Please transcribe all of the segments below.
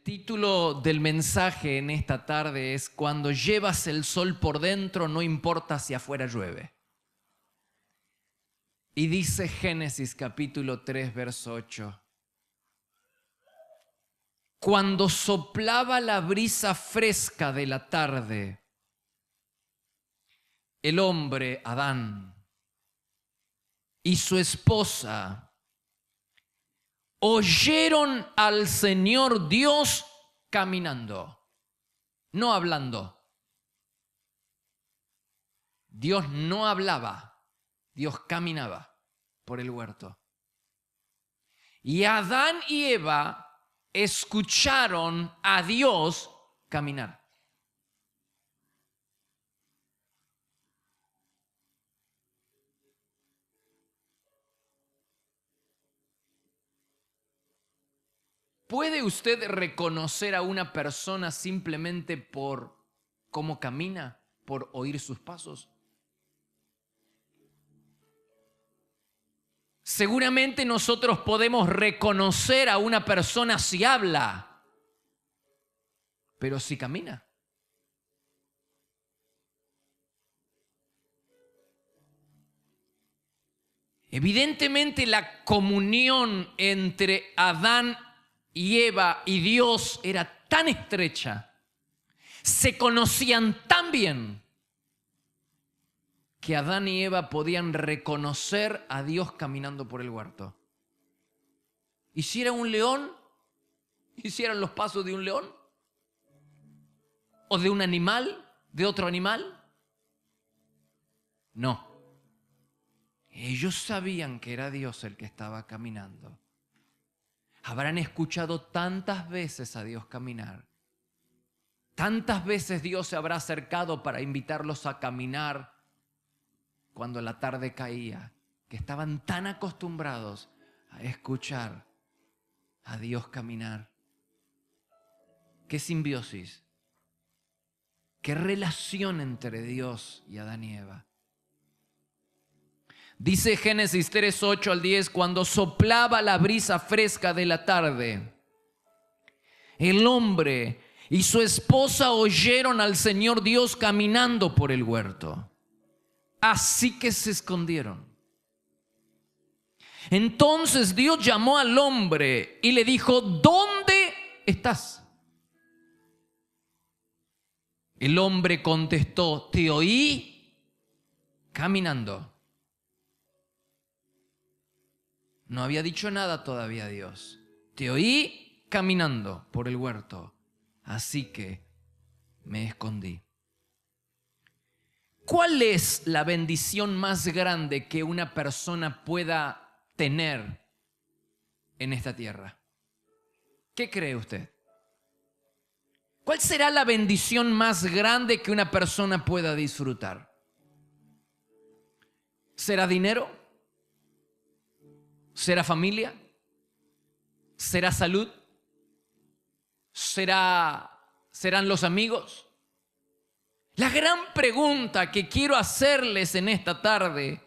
El título del mensaje en esta tarde es: cuando llevas el sol por dentro, no importa si afuera llueve. Y dice Génesis capítulo 3, verso 8. Cuando soplaba la brisa fresca de la tarde, el hombre, Adán, y su esposa oyeron al Señor Dios caminando, no hablando. Dios no hablaba, Dios caminaba por el huerto. Y Adán y Eva escucharon a Dios caminar. ¿Puede usted reconocer a una persona simplemente por cómo camina, por oír sus pasos? Seguramente nosotros podemos reconocer a una persona si habla, pero si camina. Evidentemente la comunión entre Adán y Eva y Dios era tan estrecha, se conocían tan bien, que Adán y Eva podían reconocer a Dios caminando por el huerto. ¿Y si era un león? ¿Hicieran los pasos de un león? ¿O de un animal? ¿De otro animal? No. Ellos sabían que era Dios el que estaba caminando. Habrán escuchado tantas veces a Dios caminar. Tantas veces Dios se habrá acercado para invitarlos a caminar cuando la tarde caía, que estaban tan acostumbrados a escuchar a Dios caminar. Qué simbiosis, qué relación entre Dios y Adán y Eva. Dice Génesis 3, 8 al 10, cuando soplaba la brisa fresca de la tarde, el hombre y su esposa oyeron al Señor Dios caminando por el huerto. Así que se escondieron. Entonces Dios llamó al hombre y le dijo: ¿dónde estás? El hombre contestó: te oí caminando. No había dicho nada todavía Dios. Te oí caminando por el huerto, así que me escondí. ¿Cuál es la bendición más grande que una persona pueda tener en esta tierra? ¿Qué cree usted? ¿Cuál será la bendición más grande que una persona pueda disfrutar? ¿Será dinero? ¿Será familia? ¿Será salud? ¿Serán los amigos? La gran pregunta que quiero hacerles en esta tarde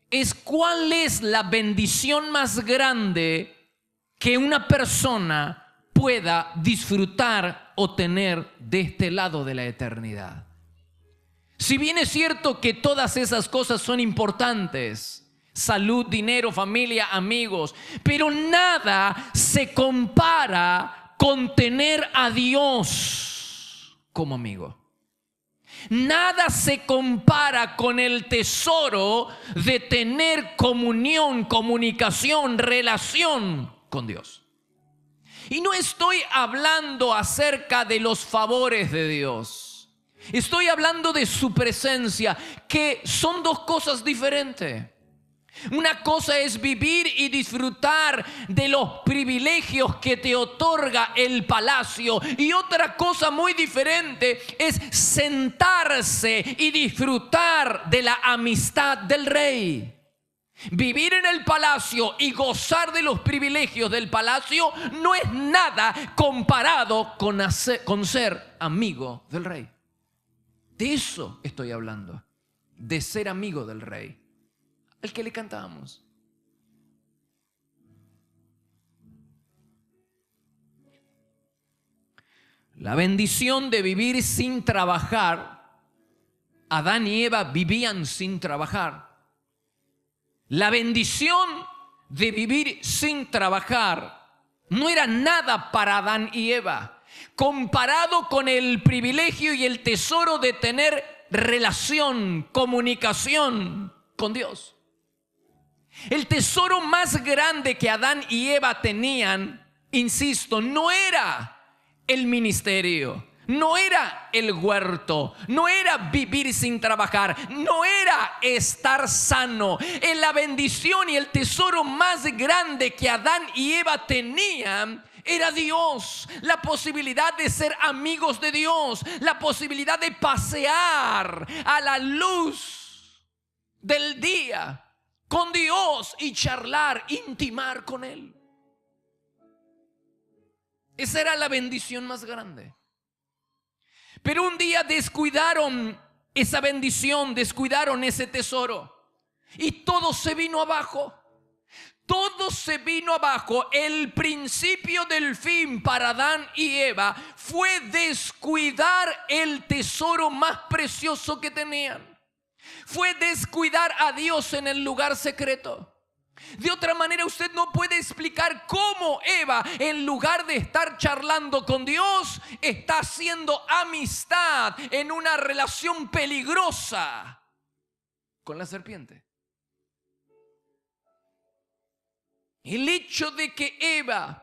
es: ¿cuál es la bendición más grande que una persona pueda disfrutar o tener de este lado de la eternidad? Si bien es cierto que todas esas cosas son importantes, salud, dinero, familia, amigos, pero nada se compara con tener a Dios como amigo. Nada se compara con el tesoro de tener comunión, comunicación, relación con Dios. Y no estoy hablando acerca de los favores de Dios. Estoy hablando de su presencia, que son dos cosas diferentes. Una cosa es vivir y disfrutar de los privilegios que te otorga el palacio, y otra cosa muy diferente es sentarse y disfrutar de la amistad del rey. Vivir en el palacio y gozar de los privilegios del palacio no es nada comparado con ser amigo del rey. De eso estoy hablando, de ser amigo del rey, al que le cantábamos. la bendición de vivir sin trabajar. Adán y Eva vivían sin trabajar. La bendición de vivir sin trabajar no era nada para Adán y Eva, comparado con el privilegio y el tesoro de tener relación, comunicación con Dios. El tesoro más grande que Adán y Eva tenían, insisto, no era el ministerio, no era el huerto, no era vivir sin trabajar, no era estar sano. En la bendición y el tesoro más grande que Adán y Eva tenían era Dios, la posibilidad de ser amigos de Dios, la posibilidad de pasear a la luz del día con Dios y charlar, intimar con Él. Esa era la bendición más grande. Pero un día descuidaron esa bendición, descuidaron ese tesoro y todo se vino abajo. Todo se vino abajo. El principio del fin para Adán y Eva fue descuidar el tesoro más precioso que tenían. Fue descuidar a Dios en el lugar secreto. De otra manera usted no puede explicar cómo Eva, en lugar de estar charlando con Dios, está haciendo amistad en una relación peligrosa con la serpiente. El hecho de que Eva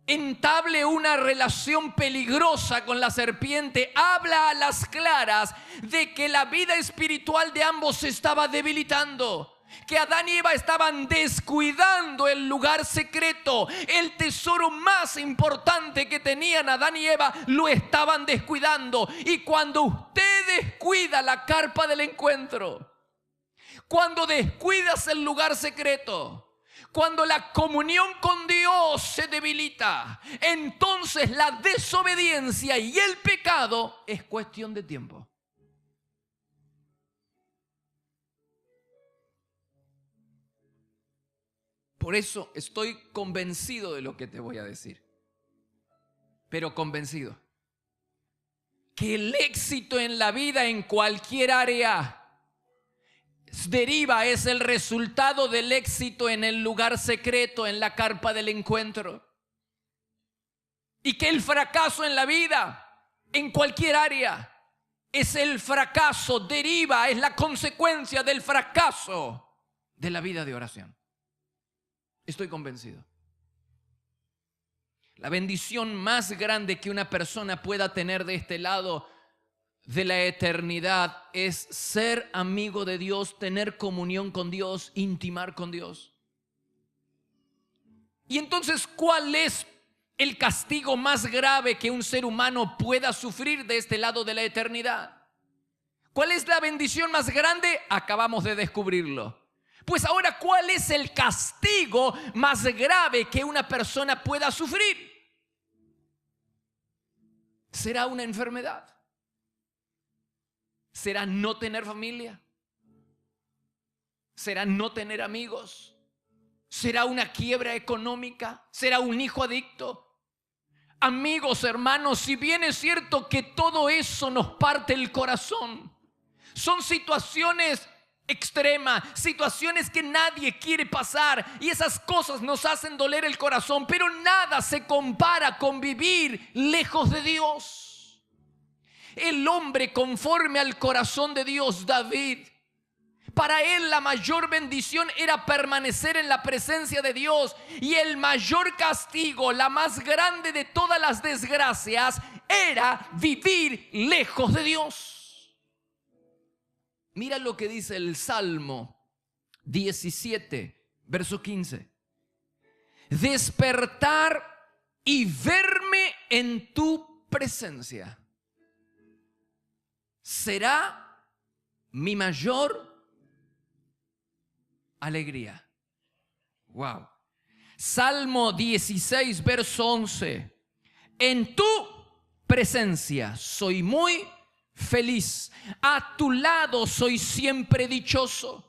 entable una relación peligrosa con la serpiente habla a las claras de que la vida espiritual de ambos se estaba debilitando. Que Adán y Eva estaban descuidando el lugar secreto. El tesoro más importante que tenían Adán y Eva lo estaban descuidando. Y cuando usted descuida la carpa del encuentro, cuando descuidas el lugar secreto, cuando la comunión con Dios se debilita, entonces la desobediencia y el pecado es cuestión de tiempo. Por eso estoy convencido de lo que te voy a decir. Pero convencido que el éxito en la vida en cualquier área es el resultado del éxito en el lugar secreto, en la carpa del encuentro. Y que el fracaso en la vida, en cualquier área, es el fracaso, es la consecuencia del fracaso de la vida de oración. Estoy convencido. La bendición más grande que una persona pueda tener de este lado de la eternidad es ser amigo de Dios, tener comunión con Dios, intimar con Dios. Y entonces, ¿cuál es el castigo más grave que un ser humano pueda sufrir de este lado de la eternidad? ¿Cuál es la bendición más grande? Acabamos de descubrirlo. Pues ahora, ¿cuál es el castigo más grave que una persona pueda sufrir? ¿Será una enfermedad? ¿Será no tener familia? ¿Será no tener amigos? ¿Será una quiebra económica? ¿Será un hijo adicto? Amigos, hermanos, si bien es cierto que todo eso nos parte el corazón, son situaciones extrema, situaciones que nadie quiere pasar, y esas cosas nos hacen doler el corazón, pero nada se compara con vivir lejos de Dios. El hombre conforme al corazón de Dios, David, para él la mayor bendición era permanecer en la presencia de Dios, y el mayor castigo, la más grande de todas las desgracias, era vivir lejos de Dios. Mira lo que dice el Salmo 17, verso 15. Despertar y verme en tu presencia será mi mayor alegría. Wow. Salmo 16, verso 11. En tu presencia soy muy feliz, a tu lado soy siempre dichoso.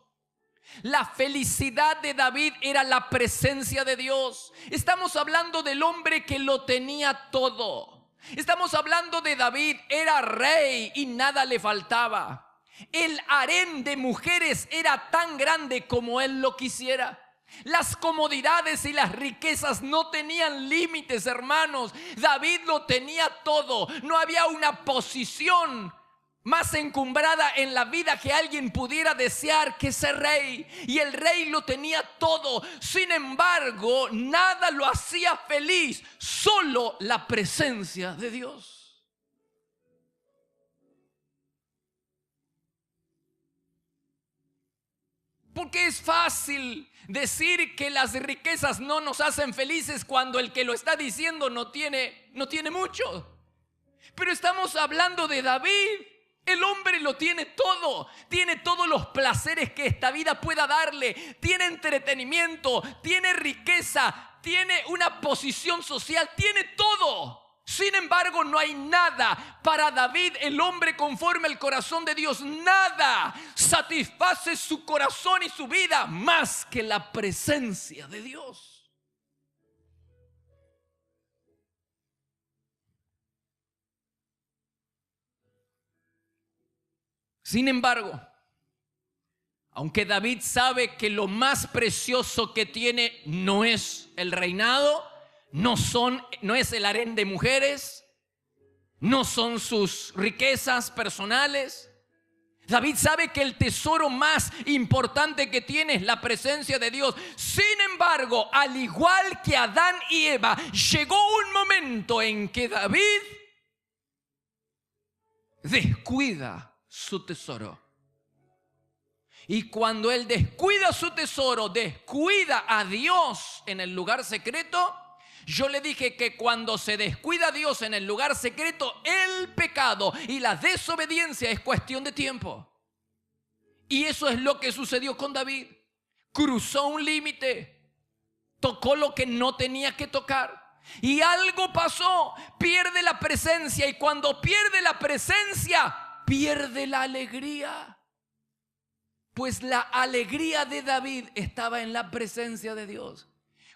La felicidad de David era la presencia de Dios. Estamos hablando del hombre que lo tenía todo. Estamos hablando de David, era rey y nada le faltaba. El harén de mujeres era tan grande como él lo quisiera. Las comodidades y las riquezas no tenían límites, hermanos. David lo tenía todo. No había una posición más encumbrada en la vida que alguien pudiera desear que ser rey. Y el rey lo tenía todo. Sin embargo, nada lo hacía feliz, solo la presencia de Dios. Porque es fácil decir que las riquezas no nos hacen felices cuando el que lo está diciendo no tiene mucho. Pero estamos hablando de David. El hombre lo tiene todo. Tiene todos los placeres que esta vida pueda darle. Tiene entretenimiento, tiene riqueza, tiene una posición social, tiene todo. Sin embargo, no hay nada para David, el hombre conforme al corazón de Dios. Nada satisface su corazón y su vida más que la presencia de Dios. Sin embargo, aunque David sabe que lo más precioso que tiene no es el reinado, no es el harén de mujeres, no son sus riquezas personales. David sabe que el tesoro más importante que tiene es la presencia de Dios. Sin embargo, al igual que Adán y Eva, llegó un momento en que David descuida su tesoro. Y cuando él descuida su tesoro, descuida a Dios en el lugar secreto. Yo le dije que cuando se descuida a Dios en el lugar secreto, el pecado y la desobediencia es cuestión de tiempo. Y eso es lo que sucedió con David. Cruzó un límite, tocó lo que no tenía que tocar. Y algo pasó, pierde la presencia. Y cuando pierde la presencia, pierde la alegría. Pues la alegría de David estaba en la presencia de Dios.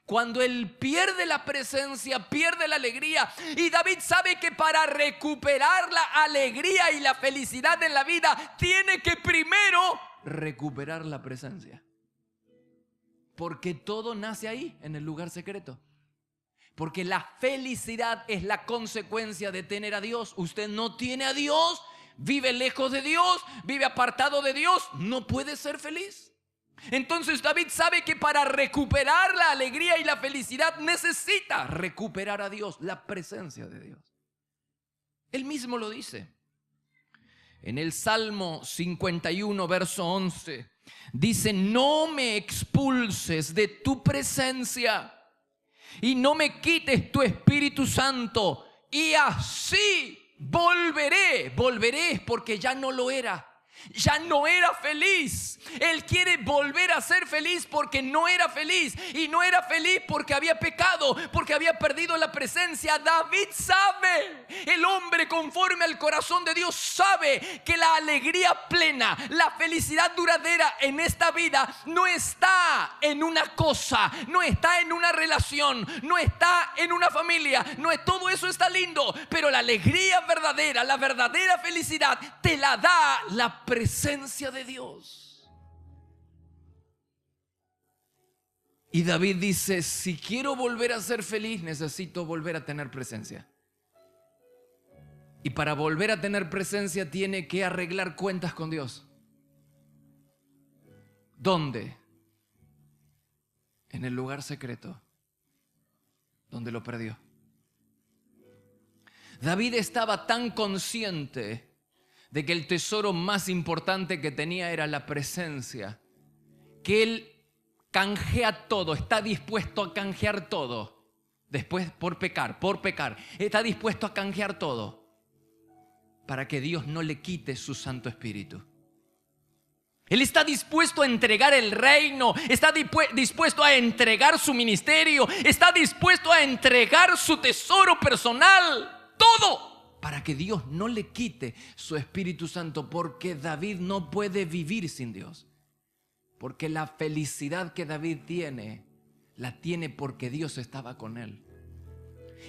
Cuando él pierde la presencia, pierde la alegría. Y David sabe que para recuperar la alegría y la felicidad en la vida, tiene que primero recuperar la presencia. Porque todo nace ahí, en el lugar secreto. Porque la felicidad es la consecuencia de tener a Dios. Usted no tiene a Dios, vive lejos de Dios, vive apartado de Dios, no puede ser feliz. Entonces David sabe que para recuperar la alegría y la felicidad necesita recuperar a Dios, la presencia de Dios. Él mismo lo dice. En el Salmo 51, verso 11, dice: no me expulses de tu presencia y no me quites tu Espíritu Santo, y así volveré. Volveré porque ya no lo era. Ya no era feliz. Él quiere volver a ser feliz porque no era feliz. Y no era feliz porque había pecado, porque había perdido la presencia. David sabe, el hombre conforme al corazón de Dios sabe que la alegría plena, la felicidad duradera en esta vida no está en una cosa, no está en una relación, no está en una familia. No es, todo eso está lindo, pero la alegría verdadera, la verdadera felicidad te la da la presencia de Dios. Y David dice: si quiero volver a ser feliz, necesito volver a tener presencia. Y para volver a tener presencia tiene que arreglar cuentas con Dios. ¿Dónde? En el lugar secreto, donde lo perdió. David estaba tan consciente de que el tesoro más importante que tenía era la presencia, que él canjea todo, está dispuesto a canjear todo. Después por pecar, está dispuesto a canjear todo para que Dios no le quite su Santo Espíritu. Él está dispuesto a entregar el reino, está dispuesto a entregar su ministerio, está dispuesto a entregar su tesoro personal, todo, para que Dios no le quite su Espíritu Santo, porque David no puede vivir sin Dios. Porque la felicidad que David tiene, la tiene porque Dios estaba con él.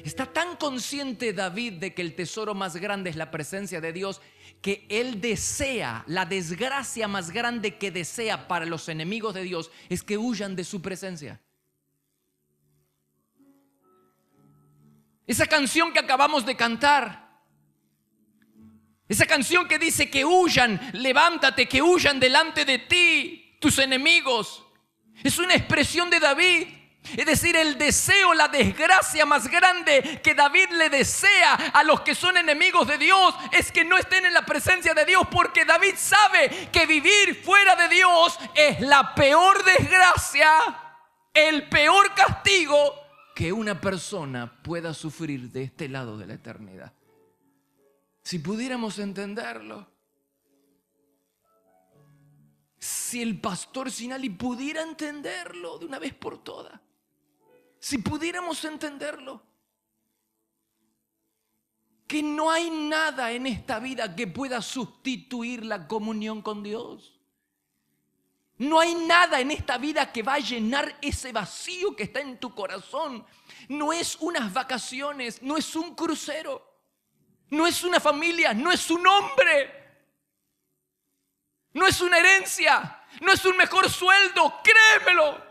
Está tan consciente David de que el tesoro más grande es la presencia de Dios, que él desea, la desgracia más grande que desea para los enemigos de Dios es que huyan de su presencia. Esa canción que acabamos de cantar, esa canción que dice que huyan, levántate, que huyan delante de ti tus enemigos, es una expresión de David. Es decir, el deseo, la desgracia más grande que David le desea a los que son enemigos de Dios es que no estén en la presencia de Dios, porque David sabe que vivir fuera de Dios es la peor desgracia, el peor castigo que una persona pueda sufrir de este lado de la eternidad. Si pudiéramos entenderlo, si el pastor Sinali pudiera entenderlo de una vez por todas, si pudiéramos entenderlo, que no hay nada en esta vida que pueda sustituir la comunión con Dios. No hay nada en esta vida que va a llenar ese vacío que está en tu corazón. No es unas vacaciones, no es un crucero, no es una familia, no es un hombre, no es una herencia, no es un mejor sueldo, créemelo.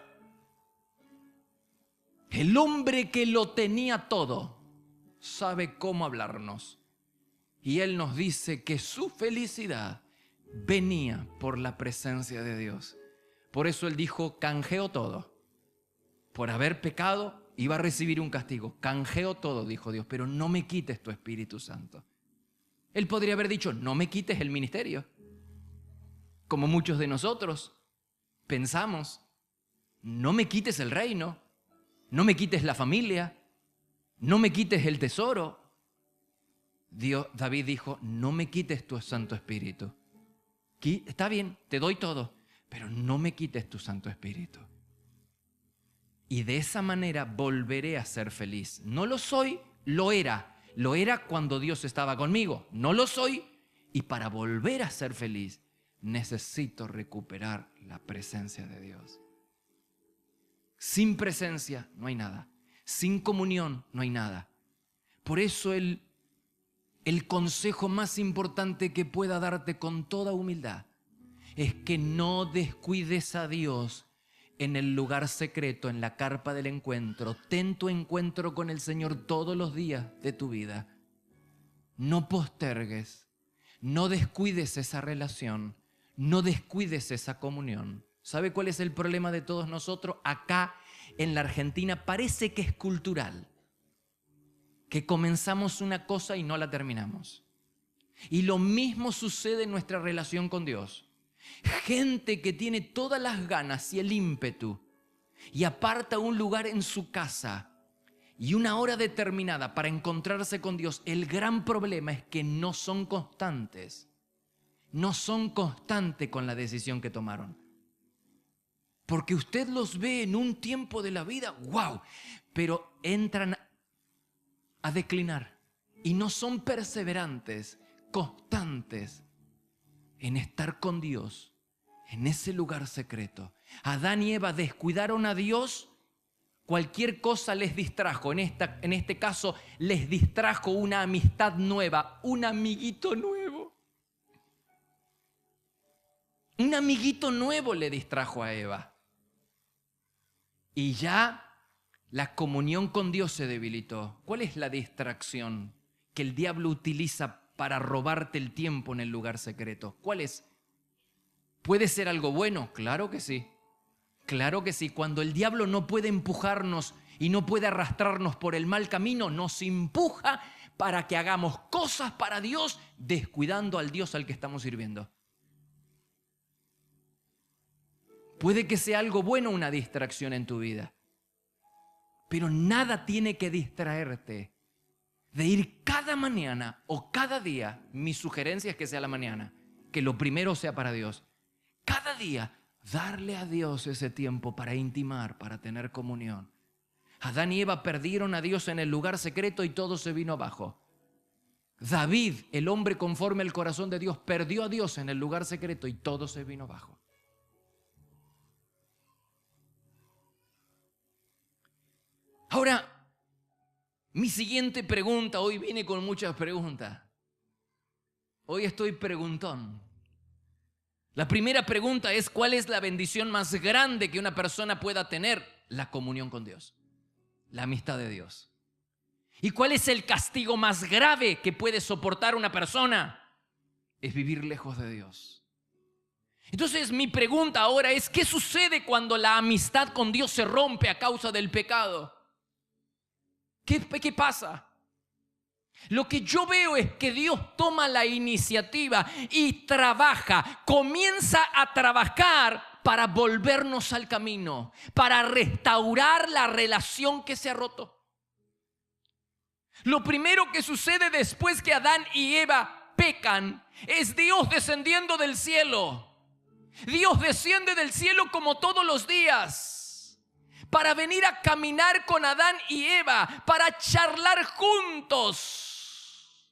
El hombre que lo tenía todo sabe cómo hablarnos. Y él nos dice que su felicidad venía por la presencia de Dios. Por eso él dijo, canjeo todo. Por haber pecado iba a recibir un castigo. Canjeo todo, dijo Dios, pero no me quites tu Espíritu Santo. Él podría haber dicho, no me quites el ministerio. Como muchos de nosotros pensamos, no me quites el reino. No me quites la familia, no me quites el tesoro. David dijo, no me quites tu Santo Espíritu. Está bien, te doy todo, pero no me quites tu Santo Espíritu. Y de esa manera volveré a ser feliz. No lo soy, lo era. Lo era cuando Dios estaba conmigo. No lo soy, y para volver a ser feliz necesito recuperar la presencia de Dios. Sin presencia no hay nada. Sin comunión no hay nada. Por eso el consejo más importante que pueda darte con toda humildad es que no descuides a Dios en el lugar secreto, en la carpa del encuentro. Ten tu encuentro con el Señor todos los días de tu vida. No postergues, no descuides esa relación, no descuides esa comunión. ¿Sabe cuál es el problema de todos nosotros? Acá en la Argentina parece que es cultural, que comenzamos una cosa y no la terminamos. Y lo mismo sucede en nuestra relación con Dios. Gente que tiene todas las ganas y el ímpetu y aparta un lugar en su casa y una hora determinada para encontrarse con Dios. El gran problema es que no son constantes. No son constantes con la decisión que tomaron. Porque usted los ve en un tiempo de la vida, wow, pero entran a declinar y no son perseverantes, constantes en estar con Dios, en ese lugar secreto. Adán y Eva descuidaron a Dios, cualquier cosa les distrajo. En este caso les distrajo una amistad nueva, un amiguito nuevo. Un amiguito nuevo le distrajo a Eva. Y ya la comunión con Dios se debilitó. ¿Cuál es la distracción que el diablo utiliza para robarte el tiempo en el lugar secreto? ¿Cuál es? ¿Puede ser algo bueno? Claro que sí. Claro que sí. Cuando el diablo no puede empujarnos y no puede arrastrarnos por el mal camino, nos empuja para que hagamos cosas para Dios, descuidando al Dios al que estamos sirviendo. Puede que sea algo bueno una distracción en tu vida, pero nada tiene que distraerte de ir cada mañana o cada día. Mi sugerencia es que sea la mañana, que lo primero sea para Dios. Cada día darle a Dios ese tiempo para intimar, para tener comunión. Adán y Eva perdieron a Dios en el lugar secreto y todo se vino abajo. David, el hombre conforme al corazón de Dios, perdió a Dios en el lugar secreto y todo se vino abajo. Ahora, Mi siguiente pregunta, hoy vine con muchas preguntas. Hoy estoy preguntón. La primera pregunta es: ¿cuál es la bendición más grande que una persona pueda tener? La comunión con Dios, la amistad de Dios. ¿Y cuál es el castigo más grave que puede soportar una persona? Es vivir lejos de Dios. Entonces mi pregunta ahora es: ¿qué sucede cuando la amistad con Dios se rompe a causa del pecado? ¿Qué pasa? Lo que yo veo es que Dios toma la iniciativa y trabaja, comienza a trabajar para volvernos al camino, para restaurar la relación que se ha roto. Lo primero que sucede después que Adán y Eva pecan es Dios descendiendo del cielo. Dios desciende del cielo como todos los días para venir a caminar con Adán y Eva, para charlar juntos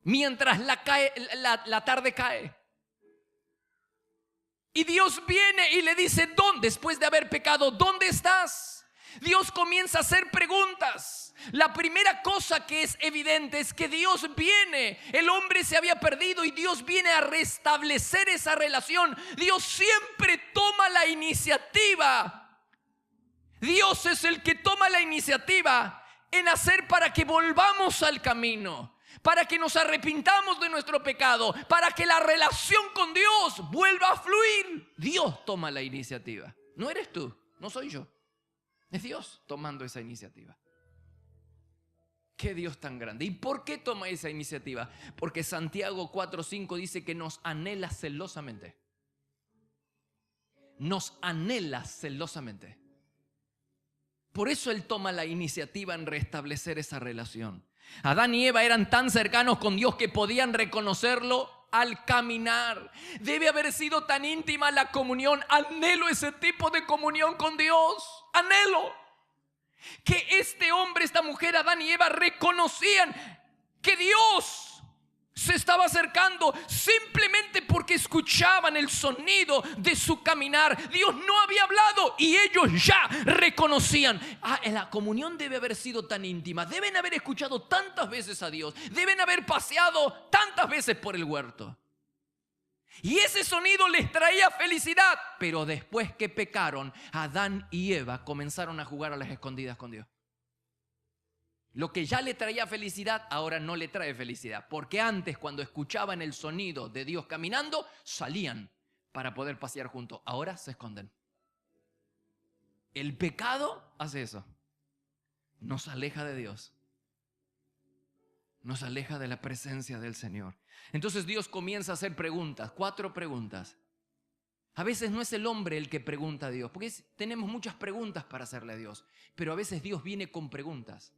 mientras la tarde cae. Y Dios viene y le dice: después de haber pecado, ¿dónde estás? Dios comienza a hacer preguntas. La primera cosa que es evidente es que Dios viene. El hombre se había perdido y Dios viene a restablecer esa relación. Dios siempre toma la iniciativa. Dios es el que toma la iniciativa en hacer para que volvamos al camino, para que nos arrepintamos de nuestro pecado, para que la relación con Dios vuelva a fluir. Dios toma la iniciativa. No eres tú, no soy yo. Es Dios tomando esa iniciativa. ¡Qué Dios tan grande! ¿Y por qué toma esa iniciativa? Porque Santiago 4:5 dice que nos anhela celosamente. Nos anhela celosamente. Por eso Él toma la iniciativa en restablecer esa relación. Adán y Eva eran tan cercanos con Dios que podían reconocerlo al caminar. Debe haber sido tan íntima la comunión. Anhelo ese tipo de comunión con Dios. Anhelo que este hombre, esta mujer, Adán y Eva, reconocían que Dios se estaba acercando simplemente porque escuchaban el sonido de su caminar. Dios no había hablado y ellos ya reconocían. La comunión debe haber sido tan íntima. Deben haber escuchado tantas veces a Dios. Deben haber paseado tantas veces por el huerto. Y ese sonido les traía felicidad. Pero después que pecaron, Adán y Eva comenzaron a jugar a las escondidas con Dios. Lo que ya le traía felicidad, ahora no le trae felicidad. Porque antes, cuando escuchaban el sonido de Dios caminando, salían para poder pasear juntos. Ahora se esconden. El pecado hace eso. Nos aleja de Dios. Nos aleja de la presencia del Señor. Entonces Dios comienza a hacer preguntas, 4 preguntas. A veces no es el hombre el que pregunta a Dios, porque tenemos muchas preguntas para hacerle a Dios. Pero a veces Dios viene con preguntas.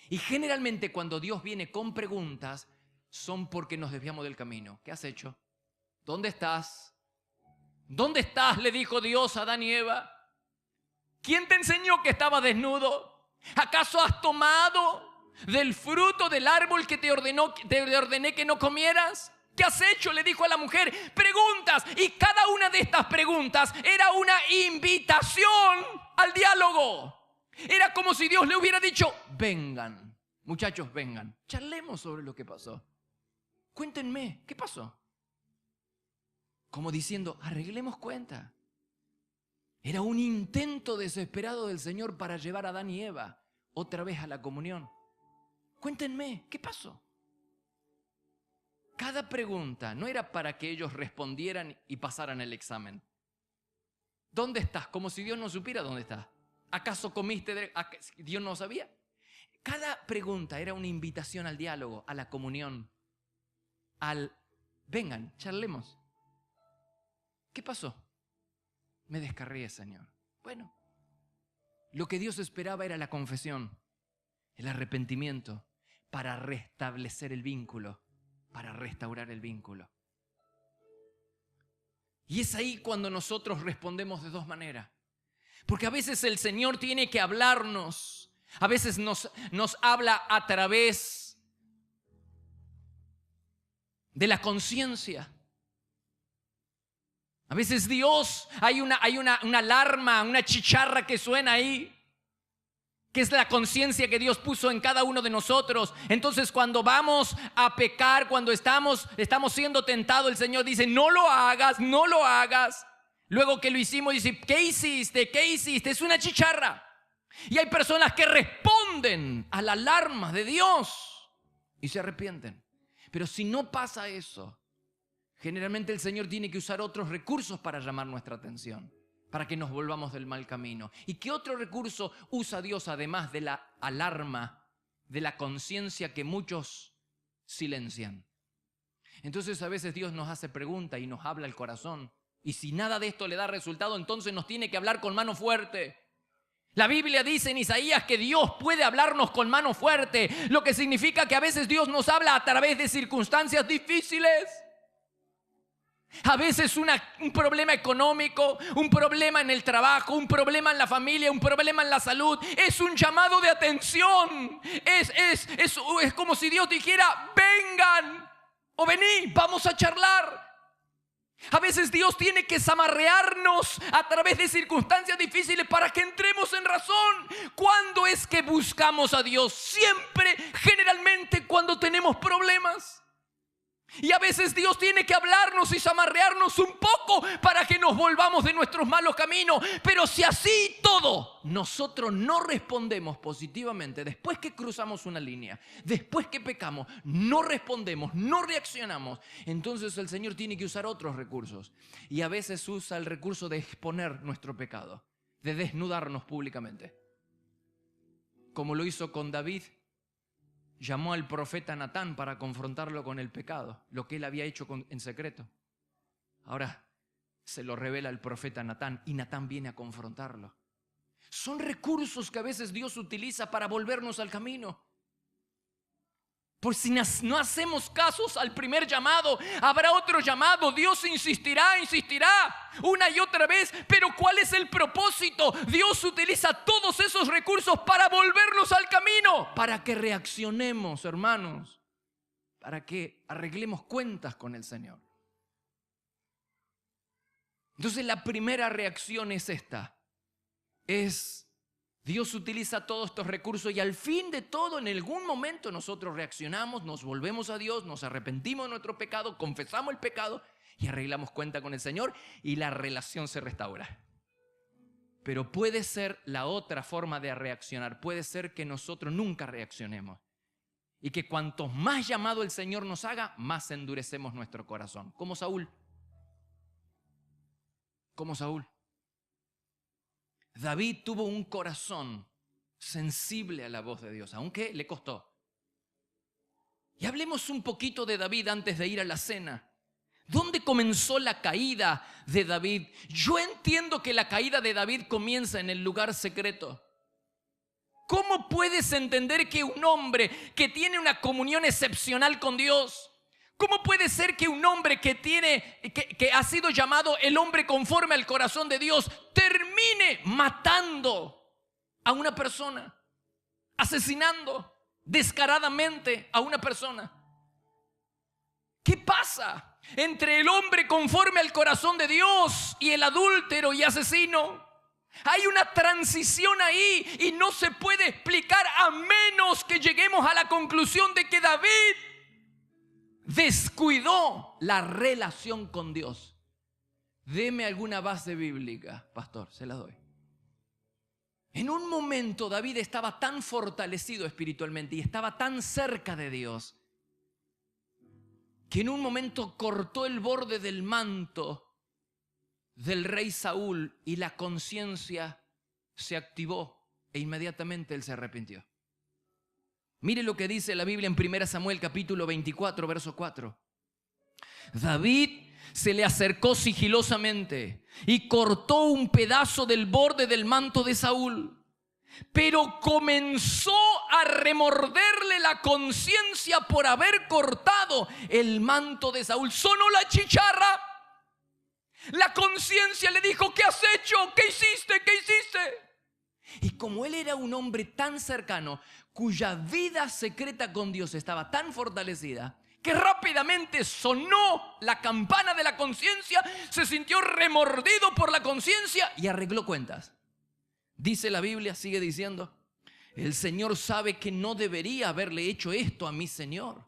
Y generalmente cuando Dios viene con preguntas son porque nos desviamos del camino. ¿Qué has hecho? ¿Dónde estás? ¿Dónde estás?, le dijo Dios a Adán y Eva. ¿Quién te enseñó que estaba desnudo? ¿Acaso has tomado del fruto del árbol que te ordené que no comieras? ¿Qué has hecho?, le dijo a la mujer. Preguntas. Y cada una de estas preguntas era una invitación al diálogo. Era como si Dios le hubiera dicho: vengan, muchachos, vengan, charlemos sobre lo que pasó. Cuéntenme, ¿qué pasó? Como diciendo: arreglemos cuenta. Era un intento desesperado del Señor para llevar a Adán y Eva otra vez a la comunión. Cuéntenme, ¿qué pasó? Cada pregunta no era para que ellos respondieran y pasaran el examen. ¿Dónde estás? Como si Dios no supiera dónde estás. ¿Acaso comiste? ¿Dios no sabía? Cada pregunta era una invitación al diálogo, a la comunión, vengan, charlemos. ¿Qué pasó? Me descarrié, Señor. Bueno, lo que Dios esperaba era la confesión, el arrepentimiento, para restablecer el vínculo, para restaurar el vínculo. Y es ahí cuando nosotros respondemos de 2 maneras. Porque a veces el Señor tiene que hablarnos. A veces nos habla a través de la conciencia. A veces Dios, hay una alarma, una chicharra que suena ahí, que es la conciencia que Dios puso en cada uno de nosotros. Entonces, cuando vamos a pecar, cuando estamos siendo tentados, el Señor dice, no lo hagas, no lo hagas. Luego que lo hicimos, dice, ¿qué hiciste? ¿Qué hiciste? Es una chicharra. Y hay personas que responden a la alarma de Dios y se arrepienten. Pero si no pasa eso, generalmente el Señor tiene que usar otros recursos para llamar nuestra atención, para que nos volvamos del mal camino. ¿Y qué otro recurso usa Dios además de la alarma, de la conciencia que muchos silencian? Entonces a veces Dios nos hace preguntas y nos habla el corazón. Y si nada de esto le da resultado, entonces nos tiene que hablar con mano fuerte. La Biblia dice en Isaías que Dios puede hablarnos con mano fuerte, lo que significa que a veces Dios nos habla a través de circunstancias difíciles. A veces un problema económico, un problema en el trabajo, un problema en la familia, un problema en la salud. Es un llamado de atención. Es como si Dios dijera, vengan o vení, vamos a charlar. A veces Dios tiene que zamarrearnos a través de circunstancias difíciles para que entremos en razón. ¿Cuándo es que buscamos a Dios? Siempre, generalmente, cuando tenemos problemas. Y a veces Dios tiene que hablarnos y zamarrearnos un poco para que nos volvamos de nuestros malos caminos. Pero si así todo, nosotros no respondemos positivamente, después que cruzamos una línea, después que pecamos, no respondemos, no reaccionamos, entonces el Señor tiene que usar otros recursos. Y a veces usa el recurso de exponer nuestro pecado, de desnudarnos públicamente. Como lo hizo con David. Llamó al profeta Natán para confrontarlo con el pecado, lo que él había hecho en secreto. Ahora se lo revela el profeta Natán y Natán viene a confrontarlo. Son recursos que a veces Dios utiliza para volvernos al camino. Por si no hacemos casos al primer llamado, habrá otro llamado. Dios insistirá una y otra vez. Pero ¿cuál es el propósito? Dios utiliza todos esos recursos para volvernos al camino, para que reaccionemos, hermanos, para que arreglemos cuentas con el Señor. Entonces la primera reacción es esta. Dios utiliza todos estos recursos y al fin de todo, en algún momento nosotros reaccionamos, nos volvemos a Dios, nos arrepentimos de nuestro pecado, confesamos el pecado y arreglamos cuenta con el Señor y la relación se restaura. Pero puede ser la otra forma de reaccionar, puede ser que nosotros nunca reaccionemos y que cuanto más llamado el Señor nos haga, más endurecemos nuestro corazón, como Saúl. David tuvo un corazón sensible a la voz de Dios, aunque le costó. Y hablemos un poquito de David antes de ir a la cena. ¿Dónde comenzó la caída de David? Yo entiendo que la caída de David comienza en el lugar secreto. ¿Cómo puedes entender que un hombre que tiene una comunión excepcional con Dios, cómo puede ser que un hombre que ha sido llamado el hombre conforme al corazón de Dios termine matando a una persona, asesinando descaradamente a una persona? ¿Qué pasa entre el hombre conforme al corazón de Dios y el adúltero y asesino? Hay una transición ahí y no se puede explicar a menos que lleguemos a la conclusión de que David descuidó la relación con Dios. Deme alguna base bíblica, pastor, se la doy. En un momento David estaba tan fortalecido espiritualmente y estaba tan cerca de Dios que en un momento cortó el borde del manto del rey Saúl y la conciencia se activó e inmediatamente él se arrepintió. Mire lo que dice la Biblia en 1 Samuel capítulo 24, verso 4. David se le acercó sigilosamente y cortó un pedazo del borde del manto de Saúl, pero comenzó a remorderle la conciencia por haber cortado el manto de Saúl. Sonó la chicharra. La conciencia le dijo: ¿qué has hecho? ¿Qué hiciste? ¿Qué hiciste? Y como él era un hombre tan cercano, cuya vida secreta con Dios estaba tan fortalecida, que rápidamente sonó la campana de la conciencia, se sintió remordido por la conciencia y arregló cuentas. Dice la Biblia, sigue diciendo, El Señor sabe que no debería haberle hecho esto a mi Señor.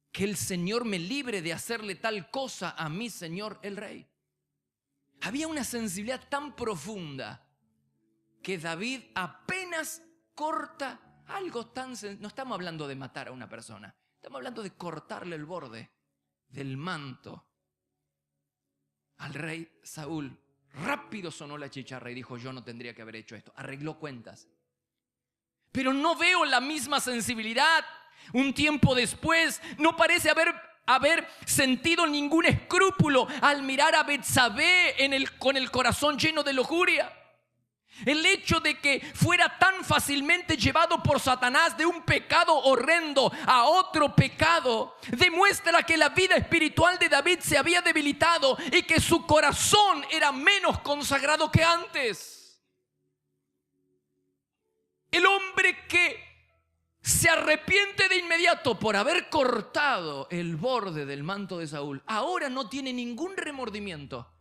Que el Señor me libre de hacerle tal cosa a mi Señor el Rey. Había una sensibilidad tan profunda que David apenas corta algo tan sencillo. No estamos hablando de matar a una persona. Estamos hablando de cortarle el borde del manto al rey Saúl. Rápido sonó la chicharra y dijo: yo no tendría que haber hecho esto. Arregló cuentas. Pero no veo la misma sensibilidad. Un tiempo después no parece haber sentido ningún escrúpulo al mirar a Betsabé con el corazón lleno de lujuria. El hecho de que fuera tan fácilmente llevado por Satanás de un pecado horrendo a otro pecado demuestra que la vida espiritual de David se había debilitado y que su corazón era menos consagrado que antes. El hombre que se arrepiente de inmediato por haber cortado el borde del manto de Saúl, ahora no tiene ningún remordimiento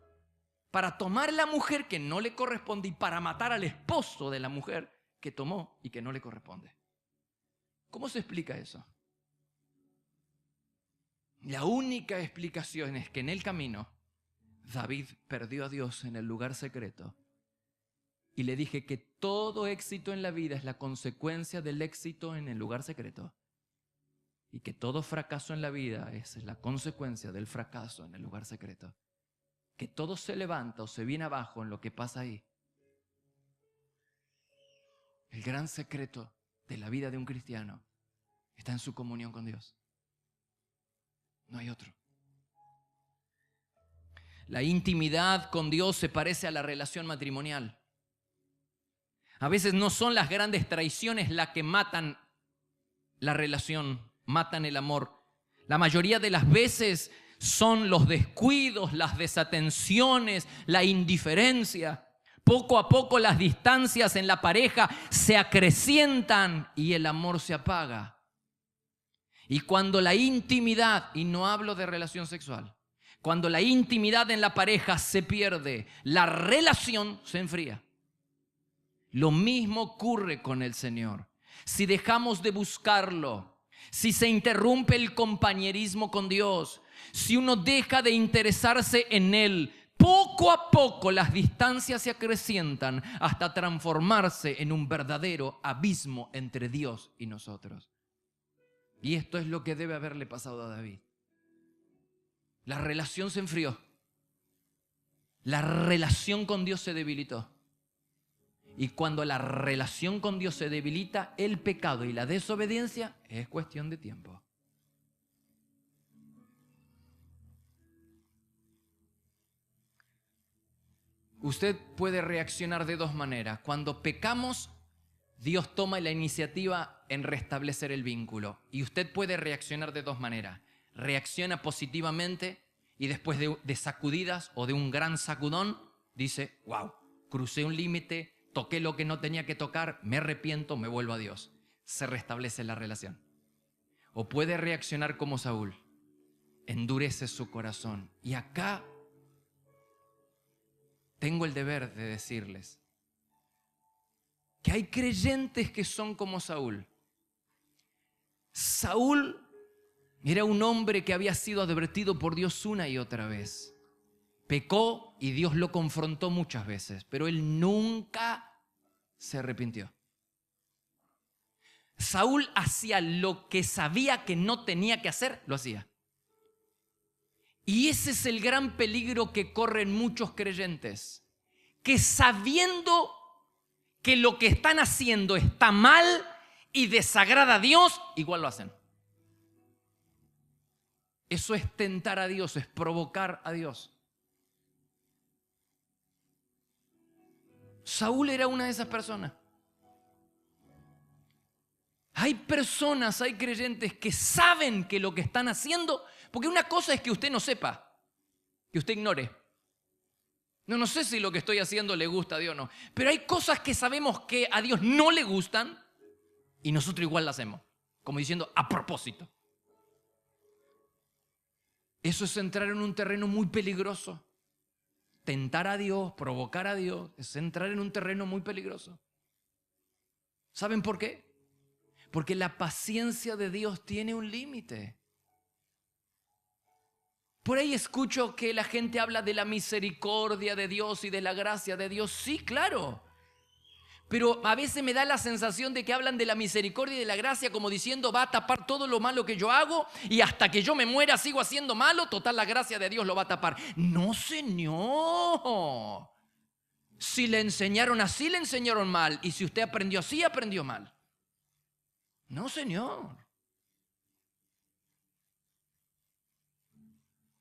para tomar la mujer que no le corresponde y para matar al esposo de la mujer que tomó y que no le corresponde. ¿Cómo se explica eso? La única explicación es que en el camino David perdió a Dios en el lugar secreto. Y le dije que todo éxito en la vida es la consecuencia del éxito en el lugar secreto. Y que todo fracaso en la vida es la consecuencia del fracaso en el lugar secreto. Que todo se levanta o se viene abajo en lo que pasa ahí. El gran secreto de la vida de un cristiano está en su comunión con Dios. No hay otro. La intimidad con Dios se parece a la relación matrimonial. A veces no son las grandes traiciones las que matan la relación, matan el amor. La mayoría de las veces son los descuidos, las desatenciones, la indiferencia. Poco a poco las distancias en la pareja se acrecientan y el amor se apaga. Y cuando la intimidad, y no hablo de relación sexual, cuando la intimidad en la pareja se pierde, la relación se enfría. Lo mismo ocurre con el Señor. Si dejamos de buscarlo, si se interrumpe el compañerismo con Dios, si uno deja de interesarse en Él, poco a poco las distancias se acrecientan hasta transformarse en un verdadero abismo entre Dios y nosotros. Y esto es lo que debe haberle pasado a David. La relación se enfrió. La relación con Dios se debilitó. Y cuando la relación con Dios se debilita, el pecado y la desobediencia es cuestión de tiempo. Usted puede reaccionar de dos maneras. Cuando pecamos, Dios toma la iniciativa en restablecer el vínculo. Y usted puede reaccionar de dos maneras. Reacciona positivamente y después de sacudidas o de un gran sacudón, dice: wow, crucé un límite, toqué lo que no tenía que tocar, me arrepiento, me vuelvo a Dios. Se restablece la relación. O puede reaccionar como Saúl. Endurece su corazón. Y acá tengo el deber de decirles que hay creyentes que son como Saúl. Saúl era un hombre que había sido advertido por Dios una y otra vez. Pecó y Dios lo confrontó muchas veces, pero él nunca se arrepintió. Saúl hacía lo que sabía que no tenía que hacer, lo hacía. Y ese es el gran peligro que corren muchos creyentes, que sabiendo que lo que están haciendo está mal y desagrada a Dios, igual lo hacen. Eso es tentar a Dios, es provocar a Dios. Saúl era una de esas personas. Hay personas, hay creyentes que saben que lo que están haciendo, porque una cosa es que usted no sepa, que usted ignore. No sé si lo que estoy haciendo le gusta a Dios o no, pero hay cosas que sabemos que a Dios no le gustan y nosotros igual las hacemos, como diciendo a propósito. Eso es entrar en un terreno muy peligroso. Tentar a Dios, provocar a Dios, es entrar en un terreno muy peligroso. ¿Saben por qué? Porque la paciencia de Dios tiene un límite. Por ahí escucho que la gente habla de la misericordia de Dios y de la gracia de Dios. Sí, claro. Pero a veces me da la sensación de que hablan de la misericordia y de la gracia como diciendo va a tapar todo lo malo que yo hago y hasta que yo me muera sigo haciendo malo, total la gracia de Dios lo va a tapar. No, señor. Si le enseñaron así, le enseñaron mal. Y si usted aprendió así, aprendió mal. No, señor.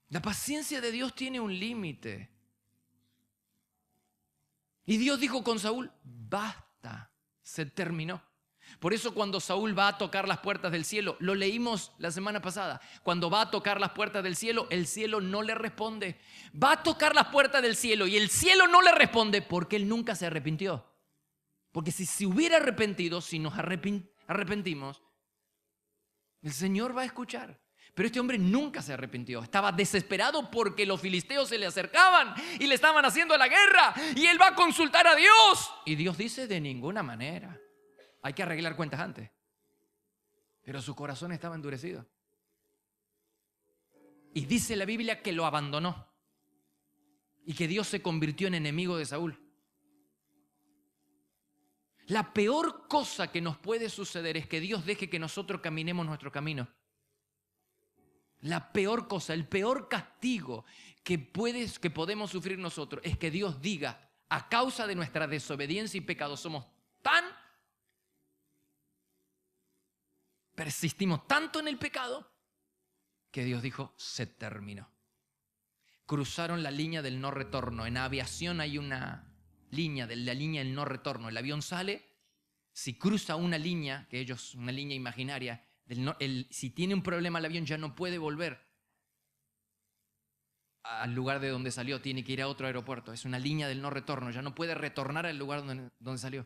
La paciencia de Dios tiene un límite. Y Dios dijo con Saúl, basta, se terminó. Por eso cuando Saúl va a tocar las puertas del cielo, lo leímos la semana pasada, cuando va a tocar las puertas del cielo, el cielo no le responde. Va a tocar las puertas del cielo y el cielo no le responde porque él nunca se arrepintió. Porque si se hubiera arrepentido, si nos arrepentimos, el Señor va a escuchar. Pero este hombre nunca se arrepintió. Estaba desesperado porque los filisteos se le acercaban y le estaban haciendo la guerra. Y él va a consultar a Dios. Y Dios dice, de ninguna manera. Hay que arreglar cuentas antes. Pero su corazón estaba endurecido. Y dice la Biblia que lo abandonó. Y que Dios se convirtió en enemigo de Saúl. La peor cosa que nos puede suceder es que Dios deje que nosotros caminemos nuestro camino. La peor cosa, el peor castigo que podemos sufrir nosotros es que Dios diga, a causa de nuestra desobediencia y pecado persistimos tanto en el pecado que Dios dijo, se terminó. Cruzaron la línea del no retorno. En aviación hay una línea, la línea del no retorno. El avión sale, si cruza una línea, una línea imaginaria, si tiene un problema el avión ya no puede volver al lugar de donde salió, tiene que ir a otro aeropuerto. Es una línea del no retorno, ya no puede retornar al lugar donde salió.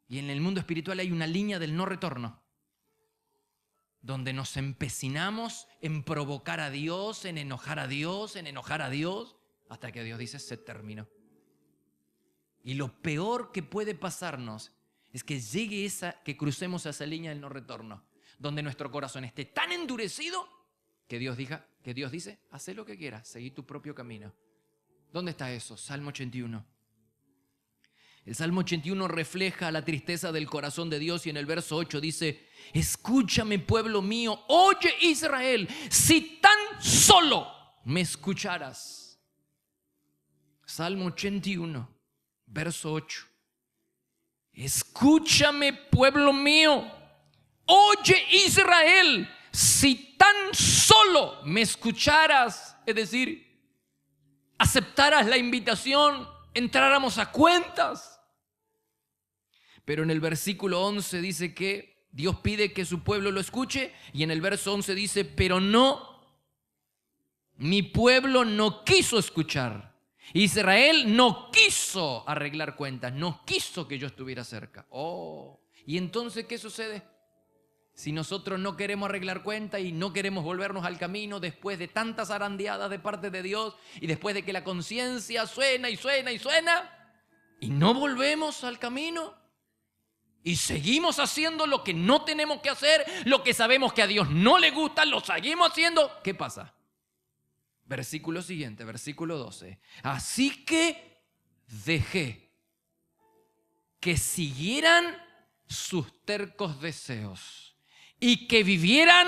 Y en el mundo espiritual hay una línea del no retorno, donde nos empecinamos en provocar a Dios, en enojar a Dios, hasta que Dios dice, se terminó. Y lo peor que puede pasarnos es que que crucemos esa línea del no retorno, donde nuestro corazón esté tan endurecido que Dios dice, haz lo que quieras, seguí tu propio camino. ¿Dónde está eso? Salmo 81. El Salmo 81 refleja la tristeza del corazón de Dios y en el verso 8 dice, escúchame pueblo mío, oye Israel, si tan solo me escucharas. Salmo 81, verso 8. Escúchame pueblo mío, oye Israel, si tan solo me escucharas, es decir, aceptaras la invitación, entráramos a cuentas. Pero en el versículo 11 dice que Dios pide que su pueblo lo escuche y en el verso 11 dice, pero no, mi pueblo no quiso escuchar. Israel no quiso arreglar cuentas, no quiso que yo estuviera cerca. ¿Y entonces qué sucede? Si nosotros no queremos arreglar cuentas y no queremos volvernos al camino después de tantas zarandeadas de parte de Dios y después de que la conciencia suena y suena y suena y no volvemos al camino y seguimos haciendo lo que no tenemos que hacer, lo que sabemos que a Dios no le gusta, lo seguimos haciendo, ¿qué pasa? Versículo siguiente, versículo 12. Así que dejé que siguieran sus tercos deseos y que vivieran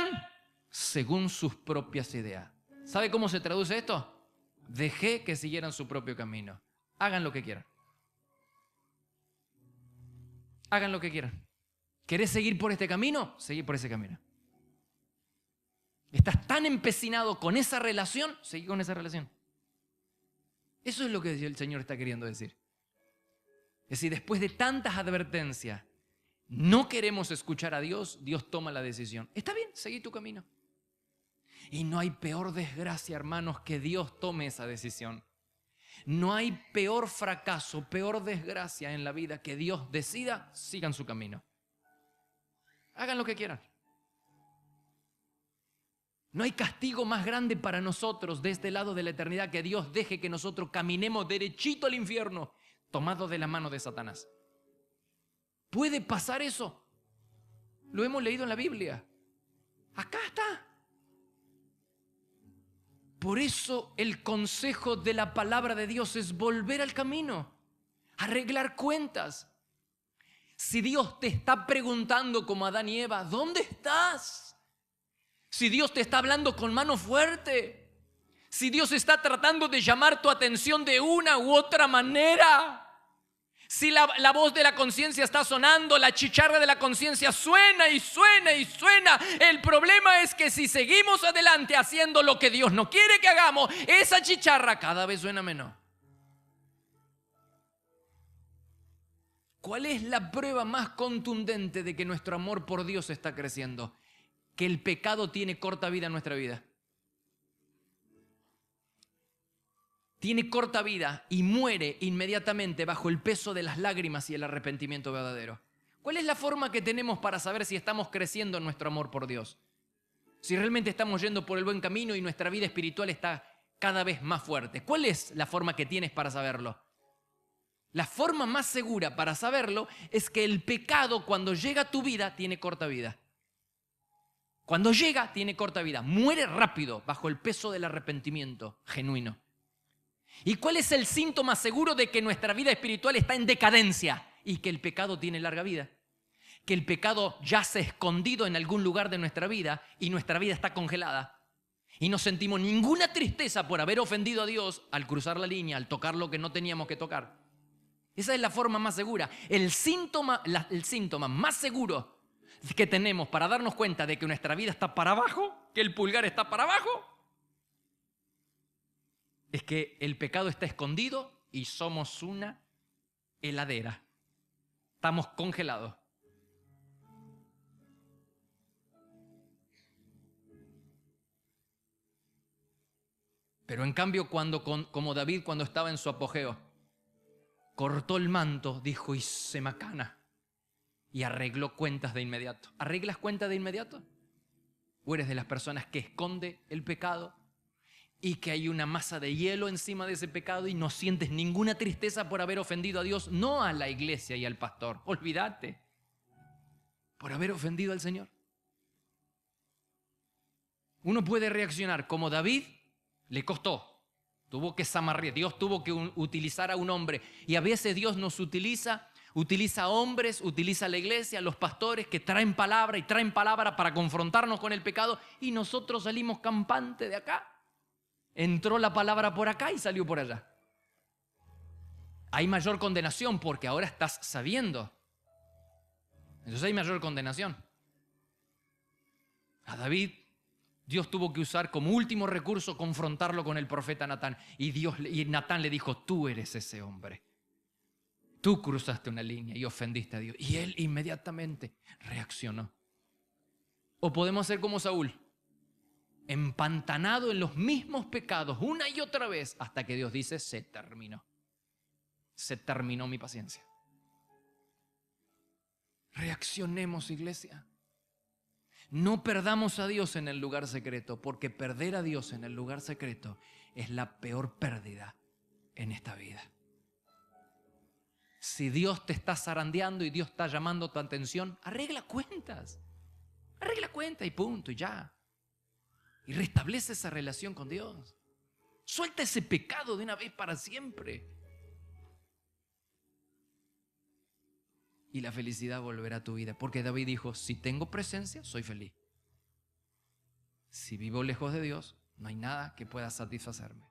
según sus propias ideas. ¿Sabe cómo se traduce esto? Dejé que siguieran su propio camino. Hagan lo que quieran. Hagan lo que quieran. ¿Querés seguir por este camino? Seguí por ese camino. ¿Estás tan empecinado con esa relación? Seguí con esa relación. Eso es lo que el Señor está queriendo decir. Es decir, después de tantas advertencias, no queremos escuchar a Dios, Dios toma la decisión. Está bien, seguí tu camino. Y no hay peor desgracia, hermanos, que Dios tome esa decisión. No hay peor fracaso, peor desgracia en la vida que Dios decida, sigan su camino. Hagan lo que quieran. No hay castigo más grande para nosotros de este lado de la eternidad que Dios deje que nosotros caminemos derechito al infierno, tomados de la mano de Satanás. ¿Puede pasar eso? Lo hemos leído en la Biblia. Acá está. Por eso el consejo de la palabra de Dios es volver al camino, arreglar cuentas. Si Dios te está preguntando como Adán y Eva, ¿dónde estás? Si Dios te está hablando con mano fuerte, si Dios está tratando de llamar tu atención de una u otra manera, si la voz de la conciencia está sonando, la chicharra de la conciencia suena y suena y suena. El problema es que si seguimos adelante haciendo lo que Dios no quiere que hagamos, esa chicharra cada vez suena menos. ¿Cuál es la prueba más contundente de que nuestro amor por Dios está creciendo? Que el pecado tiene corta vida en nuestra vida. Tiene corta vida y muere inmediatamente bajo el peso de las lágrimas y el arrepentimiento verdadero. ¿Cuál es la forma que tenemos para saber si estamos creciendo en nuestro amor por Dios? Si realmente estamos yendo por el buen camino y nuestra vida espiritual está cada vez más fuerte. ¿Cuál es la forma que tienes para saberlo? La forma más segura para saberlo es que el pecado, cuando llega a tu vida, tiene corta vida. Cuando llega, tiene corta vida. Muere rápido bajo el peso del arrepentimiento genuino. ¿Y cuál es el síntoma seguro de que nuestra vida espiritual está en decadencia y que el pecado tiene larga vida? Que el pecado yace escondido en algún lugar de nuestra vida y nuestra vida está congelada. Y no sentimos ninguna tristeza por haber ofendido a Dios al cruzar la línea, al tocar lo que no teníamos que tocar. Esa es la forma más segura. El síntoma más seguro que tenemos para darnos cuenta de que nuestra vida está para abajo, que el pulgar está para abajo, es que el pecado está escondido y somos una heladera. Estamos congelados. Pero en cambio, como David cuando estaba en su apogeo, cortó el manto, dijo, y se macana, y arregló cuentas de inmediato. ¿Arreglas cuentas de inmediato? ¿O eres de las personas que esconde el pecado y que hay una masa de hielo encima de ese pecado y no sientes ninguna tristeza por haber ofendido a Dios, no a la iglesia y al pastor? Olvídate, por haber ofendido al Señor. Uno puede reaccionar como David, le costó, tuvo que zamarrear, Dios tuvo que utilizar a un hombre, y a veces Dios nos utiliza hombres, utiliza a la iglesia, a los pastores que traen palabra para confrontarnos con el pecado, y nosotros salimos campantes de acá. Entró la palabra por acá y salió por allá. Hay mayor condenación porque ahora estás sabiendo. Entonces hay mayor condenación. A David, Dios tuvo que usar como último recurso confrontarlo con el profeta Natán. Y Natán le dijo, tú eres ese hombre. Tú cruzaste una línea y ofendiste a Dios. Y él inmediatamente reaccionó. O podemos ser como Saúl, empantanado en los mismos pecados una y otra vez hasta que Dios dice, se terminó. Se terminó mi paciencia. Reaccionemos, iglesia. No perdamos a Dios en el lugar secreto, porque perder a Dios en el lugar secreto es la peor pérdida en esta vida. Si Dios te está zarandeando y Dios está llamando tu atención, arregla cuentas. Arregla cuentas y punto, y ya. Y restablece esa relación con Dios. Suelta ese pecado de una vez para siempre. Y la felicidad volverá a tu vida. Porque David dijo, si tengo presencia, soy feliz. Si vivo lejos de Dios, no hay nada que pueda satisfacerme.